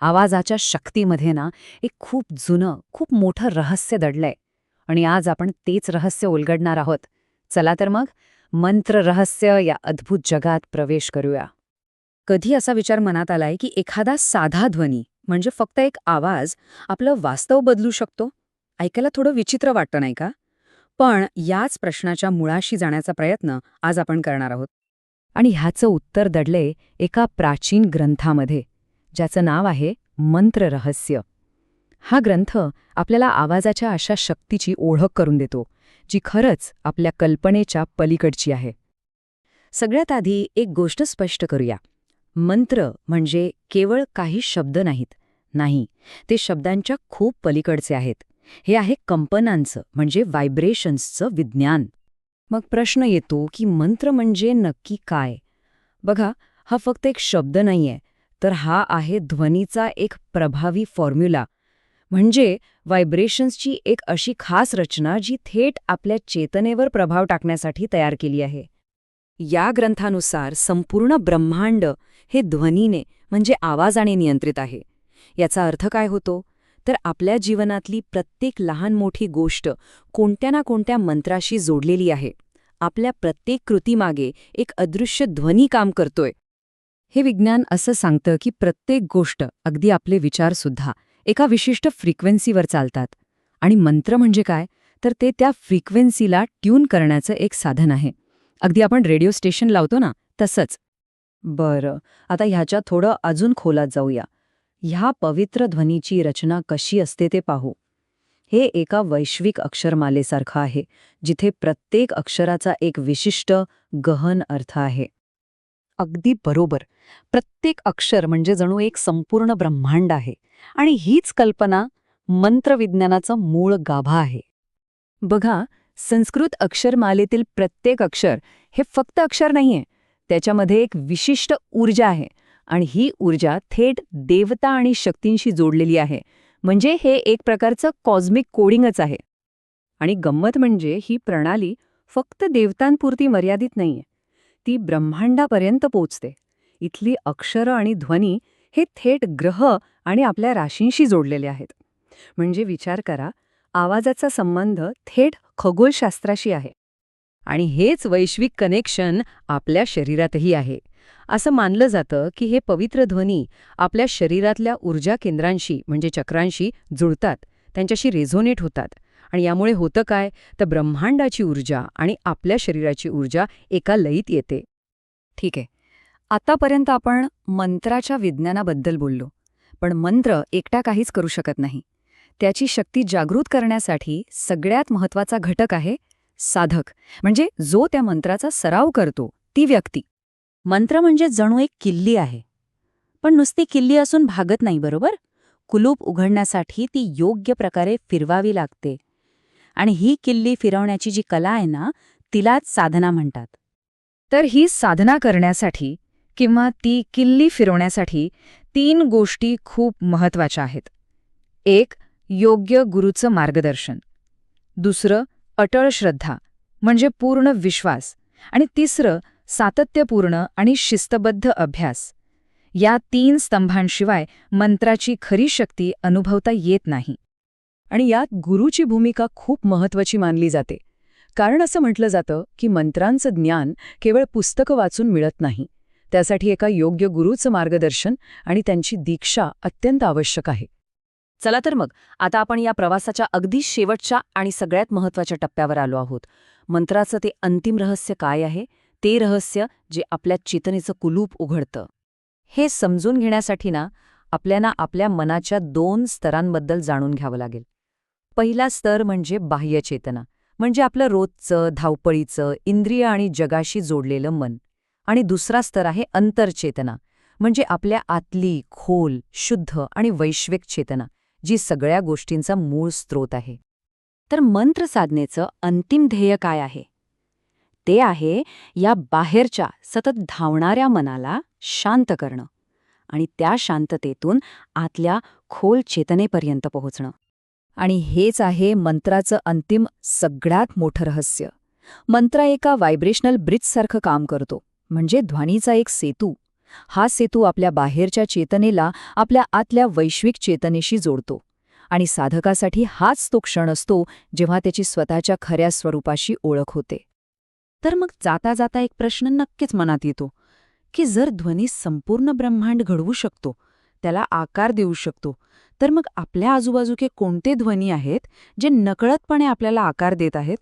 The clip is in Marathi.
आवाजाच्या शक्तीमध्ये ना एक खूप जुनं, खूप मोठं रहस्य दडलंय. आणि आज आपण तेच रहस्य उलगडणार आहोत. चला तर मग मंत्र रहस्य या अद्भुत जगात प्रवेश करूया. कधी असा विचार मनात आलाय की एखादा साधा ध्वनी म्हणजे फक्त एक आवाज आपलं वास्तव बदलू शकतो? ऐकायला थोडं विचित्र वाटतं नाही का? पण याच प्रश्नाच्या मुळाशी जाण्याचा प्रयत्न आज आपण करणार आहोत. आणि ह्याचं उत्तर दडले एका प्राचीन ग्रंथामध्ये, ज्याचं नाव आहे मंत्र रहस्य. हा ग्रंथ आपल्याला आवाजाच्या अशा शक्तीची ओळख करून देतो, जी खरंच आपल्या कल्पनेच्या पलीकडची आहे. सगळ्यात आधी एक गोष्ट स्पष्ट करूया. मंत्र म्हणजे केवळ काही शब्द नाहीत. नाही, ते शब्दांच्या खूप पलीकडचे आहेत. हे आहे कंपनांचं म्हणजे व्हायब्रेशन्सचं विज्ञान. मग प्रश्न येतो की मंत्र म्हणजे नक्की काय? बघा, हा फक्त एक शब्द नाहीये, तर हा आहे ध्वनीचा एक प्रभावी फॉर्म्युला. म्हणजे व्हायब्रेशन्सची एक अशी खास रचना जी थेट आपल्या चेतनेवर प्रभाव टाकण्यासाठी तयार केली आहे. या ग्रंथानुसार संपूर्ण ब्रह्मांड हे ध्वनीने म्हणजे आवाजाने नियंत्रित आहे. याचा अर्थ काय होतो? तर आपल्या जीवनातली प्रत्येक लहान मोठी गोष्ट कोणत्या ना कोणत्या मंत्राशी जोडलेली आहे. आपल्या प्रत्येक कृतीमागे एक अदृश्य ध्वनी काम करतोय. हे विज्ञान असं सांगतं की प्रत्येक गोष्ट, अगदी आपले विचारसुद्धा, एका विशिष्ट फ्रिक्वेन्सीवर चालतात. आणि मंत्र म्हणजे काय? तर ते त्या फ्रिक्वेन्सीला ट्यून करण्याचं एक साधन आहे. अगदी आपण रेडिओ स्टेशन लावतो ना, तसंच. बरं, आता ह्याच्यात थोडं अजून खोलात जाऊया. ह्या पवित्र ध्वनीची रचना कशी असते ते पाहू. हे एका वैश्विक अक्षरमालेसारखं आहे, जिथे प्रत्येक अक्षराचा एक विशिष्ट, गहन अर्थ आहे. अगदी बरोबर. प्रत्येक अक्षर म्हणजे जणू एक संपूर्ण ब्रह्मांड आहे. आणि हीच कल्पना मंत्रविज्ञानाचं मूळ गाभा आहे. बघा, संस्कृत अक्षरमालेतील प्रत्येक अक्षर हे फक्त अक्षर नाहीये. त्याच्यामध्ये एक विशिष्ट ऊर्जा आहे. आणि ही ऊर्जा थेट देवता आणि शक्तींशी जोडलेली आहे. म्हणजे हे एक प्रकारचं कॉस्मिक कोडिंगच आहे. आणि गंमत म्हणजे ही प्रणाली फक्त देवतांपुरती मर्यादित नाहीये. ती ब्रह्मांडापर्यंत पोचते. इथली अक्षरं आणि ध्वनी हे थेट ग्रह आणि आपल्या राशींशी जोडलेले आहेत. म्हणजे विचार करा, आवाजाचा संबंध थेट खगोलशास्त्राशी आहे. आणि हेच वैश्विक कनेक्शन आपल्या शरीरातही आहे. असं मानलं जातं की हे पवित्र ध्वनी आपल्या शरीरातल्या ऊर्जा केंद्रांशी म्हणजे चक्रांशी जुळतात, त्यांच्याशी रेझोनेट होतात. आणि यामुळे होतं काय? तर ब्रह्मांडाची ऊर्जा आणि आपल्या शरीराची ऊर्जा एका लयीत येते. ठीक आहे, आतापर्यंत आपण मंत्राच्या विज्ञानाबद्दल बोललो. पण मंत्र एकटा काहीच करू शकत नाही. त्याची शक्ती जागृत करण्यासाठी सगळ्यात महत्त्वाचा घटक आहे साधक, म्हणजे जो त्या मंत्राचा सराव करतो, ती व्यक्ती. मंत्र म्हणजे जणू एक किल्ली आहे. पण नुसती किल्ली असून भागत नाही, बरोबर? कुलूप उघडण्यासाठी ती योग्य प्रकारे फिरवावी लागते. आणि ही किल्ली फिरवण्याची जी कला आहे ना, तिलाच साधना म्हणतात. तर ही साधना करण्यासाठी किंवा ती किल्ली फिरवण्यासाठी 3 गोष्टी खूप महत्त्वाच्या आहेत. एक, योग्य गुरूचं मार्गदर्शन. दुसरं, अटळ श्रद्धा म्हणजे पूर्ण विश्वास. आणि तिसरं, सातत्यपूर्ण आणि शिस्तबद्ध अभ्यास. या 3 स्तंभांशिवाय मंत्राची खरी शक्ती अनुभवता येत नाही. आणि यात गुरूची भूमिका खूप महत्त्वाची मानली जाते. कारण असं म्हटलं जातं की मंत्रांचं ज्ञान केवळ पुस्तकं वाचून मिळत नाही. त्यासाठी एका योग्य गुरूचं मार्गदर्शन आणि त्यांची दीक्षा अत्यंत आवश्यक आहे. चला तर मग, आता आपण या प्रवासाच्या अगदी शेवटच्या आणि सगळ्यात महत्त्वाच्या टप्प्यावर आलो आहोत. मंत्राचं ते अंतिम रहस्य काय आहे? ते रहस्य जे आपल्या चेतनेचं कुलूप उघडतं. हे समजून घेण्यासाठी ना, आपल्याला आपल्या मनाच्या 2 स्तरांबद्दल जाणून घ्यावं लागेल. पहिला स्तर म्हणजे बाह्य चेतना, म्हणजे आपलं रोजचं, धावपळीचं, इंद्रिय आणि जगाशी जोडलेलं मन. आणि दुसरा स्तर आहे अंतर्चेतना, म्हणजे आपल्या आतली, खोल, शुद्ध आणि वैश्विक चेतना, जी सगळ्या गोष्टींचा मूळ स्रोत आहे. तर मंत्र साधनेचं अंतिम ध्येय काय आहे? ते आहे या बाहेरच्या सतत धावणाऱ्या मनाला शांत करणं आणि त्या शांततेतून आतल्या खोल चेतनेपर्यंत पोहोचणं. आणि हेच आहे मंत्राचं अंतिम सगळ्यात मोठं रहस्य. मंत्र एका व्हायब्रेशनल ब्रिजसारखं काम करतो, म्हणजे ध्वनीचा एक सेतू. हा सेतू आपल्या बाहेरच्या चेतनेला आपल्या आतल्या वैश्विक चेतनेशी जोडतो. आणि साधकासाठी हाच तो क्षण असतो जेव्हा त्याची स्वतःच्या खऱ्या स्वरूपाशी ओळख होते. तर मग जाता जाता एक प्रश्न नक्कीच मनात येतो की जर ध्वनी संपूर्ण ब्रह्मांड घडवू शकतो, त्याला आकार देऊ शकतो, तर मग आपल्या आजूबाजूचे कोणते ध्वनी आहेत जे नकळतपणे आपल्याला आकार देत आहेत?